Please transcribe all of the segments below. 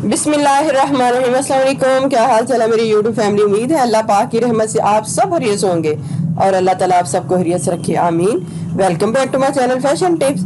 बिस्मिल्लाहिर्रहमानिर्रहीम। अस्सलाम वालेकुम। क्या हाल चाल है मेरी यूट्यूब फैमिली। उम्मीद है अल्लाह पाक की रहमत से आप सब हरियत होंगे और अल्लाह ताला आप सबको हरियत से रखे, आमीन। Welcome back to my channel fashion tips.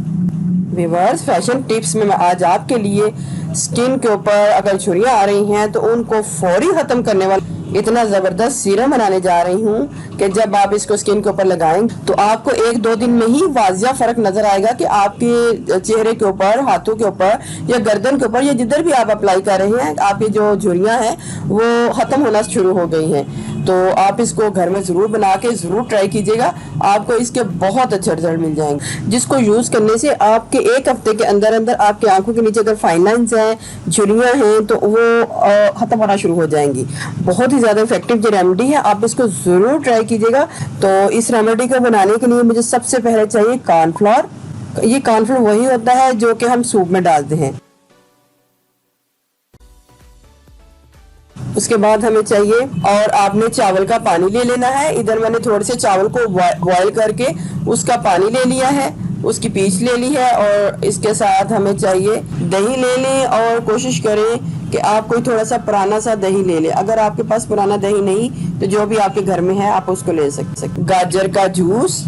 Viewers, fashion tips में मैं आज आपके लिए स्किन के ऊपर अगर झुर्रियाँ आ रही हैं तो उनको फौरी ख़त्म करने वाला इतना ज़बरदस्त सीरम बनाने जा रही हूँ कि जब आप इसको स्किन के ऊपर लगाएंगे तो आपको 1-2 दिन में ही वाजिया फ़र्क नज़र आएगा कि आपके चेहरे के ऊपर, हाथों के ऊपर या गर्दन के ऊपर या जिधर भी आप अप्लाई कर रहे हैं, आपकी जो झुर्रियाँ हैं वो ख़त्म होना शुरू हो गई हैं। तो आप इसको घर में ज़रूर बना के ज़रूर ट्राई कीजिएगा, आपको इसके बहुत अच्छे रिजल्ट मिल जाएंगे, जिसको यूज़ करने से आपके 1 हफ्ते के अंदर अंदर आपकी आंखों के नीचे अगर फाइन लाइन्स हैं, झुर्रियाँ हैं, तो वो ख़त्म होना शुरू हो जाएंगी। बहुत ही ज़्यादा इफेक्टिव जो रेमेडी है, आप इसको ज़रूर ट्राई कीजिएगा। तो इस रेमेडी को बनाने के लिए मुझे सबसे पहले चाहिए कॉर्नफ्लोर। ये कॉर्नफ्लोर वही होता है जो कि हम सूप में डालते हैं। उसके बाद हमें चाहिए, और आपने चावल का पानी ले लेना है। इधर मैंने थोड़े से चावल को बॉयल करके उसका पानी ले लिया है, उसकी पीच ले ली है, और इसके साथ हमें चाहिए दही ले लें। और कोशिश करें कि आप कोई थोड़ा सा पुराना सा दही ले लें। अगर आपके पास पुराना दही नहीं तो जो भी आपके घर में है आप उसको ले सकते। गाजर का जूस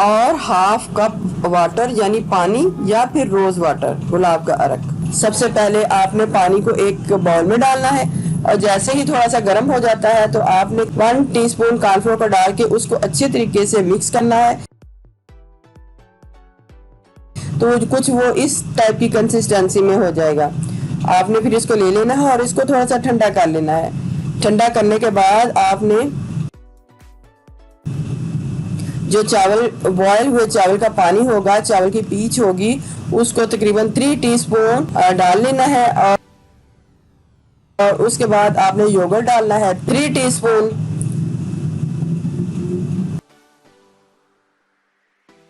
और हाफ कप वाटर यानी पानी या फिर रोज वाटर, गुलाब का अर्क। सबसे पहले आपने पानी को एक बाउल में डालना है और जैसे ही थोड़ा सा गर्म हो जाता है तो आपने 1 टीस्पून कॉर्नफ्लोर को डाल के उसको अच्छे तरीके से मिक्स करना है। तो कुछ वो इस टाइप की कंसिस्टेंसी में हो जाएगा। आपने फिर इसको ले लेना है और इसको थोड़ा सा ठंडा कर लेना है। ठंडा करने के बाद आपने जो चावल, बॉयल हुए चावल का पानी होगा, चावल की पीच होगी, उसको तकरीबन 3 टीस्पून डाल लेना है। और उसके बाद आपने योगर्ट डालना है 3 टीस्पून।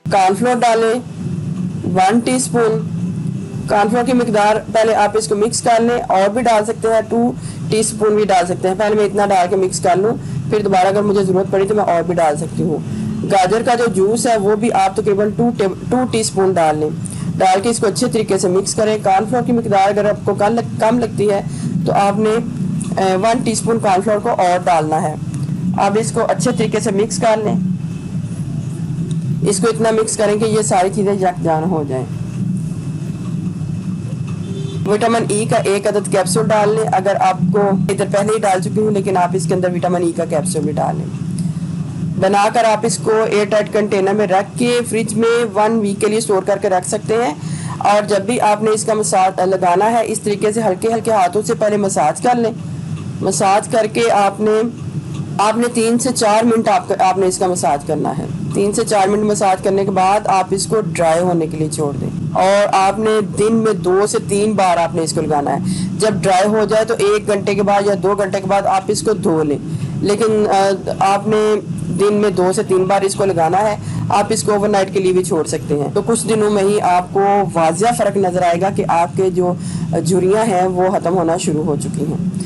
कॉर्नफ्लोर डालें 1 टीस्पून। कॉर्नफ्लोर की मिकदार पहले आप इसको मिक्स कर लें, और भी डाल सकते हैं 2 टीस्पून भी डाल सकते हैं। पहले मैं इतना डाल के मिक्स कर लूँ, फिर दोबारा अगर मुझे ज़रूरत पड़ी तो मैं और भी डाल सकती हूँ। गाजर का जो जूस है वो भी आप तकरीबन 2 टीस्पून डाल लें। डाल के इसको अच्छे तरीके से मिक्स करें। कॉर्नफ्लोर की मिकदार अगर आपको कम लगती है तो आपने 1 टीस्पून कॉर्नफ्लोर को और डालना है। अब इसको अच्छे तरीके से मिक्स कर लें। इसको इतना मिक्स करें कि ये सारी चीज़ें यकजान हो जाएं। विटामिन ई का 1 अदद कैप्सूल डाल लें। अगर आपको, इधर पहले ही डाल चुकी हूँ लेकिन आप इसके अंदर विटामिन ई का कैप्सूल भी डाल लें। बनाकर आप इसको एयर टाइट कंटेनर में रख के फ्रिज में 1 वीक के लिए स्टोर करके रख सकते हैं। और जब भी आपने इसका मसाज लगाना है, इस तरीके से हल्के हल्के हाथों से पहले मसाज कर लें। मसाज करके आपने 3 से 4 मिनट आपने इसका मसाज करना है। 3 से 4 मिनट मसाज करने के बाद आप इसको ड्राई होने के लिए छोड़ दें। और आपने दिन में 2 से 3 बार आपने इसको लगाना है। जब ड्राई हो जाए तो 1 घंटे के बाद या 2 घंटे के बाद आप इसको धो लें। लेकिन आपने दिन में 2 से 3 बार इसको लगाना है। आप इसको ओवरनाइट के लिए भी छोड़ सकते हैं। तो कुछ दिनों में ही आपको वाजिया फ़र्क नज़र आएगा कि आपके जो झुर्रियाँ हैं वो ख़त्म होना शुरू हो चुकी हैं।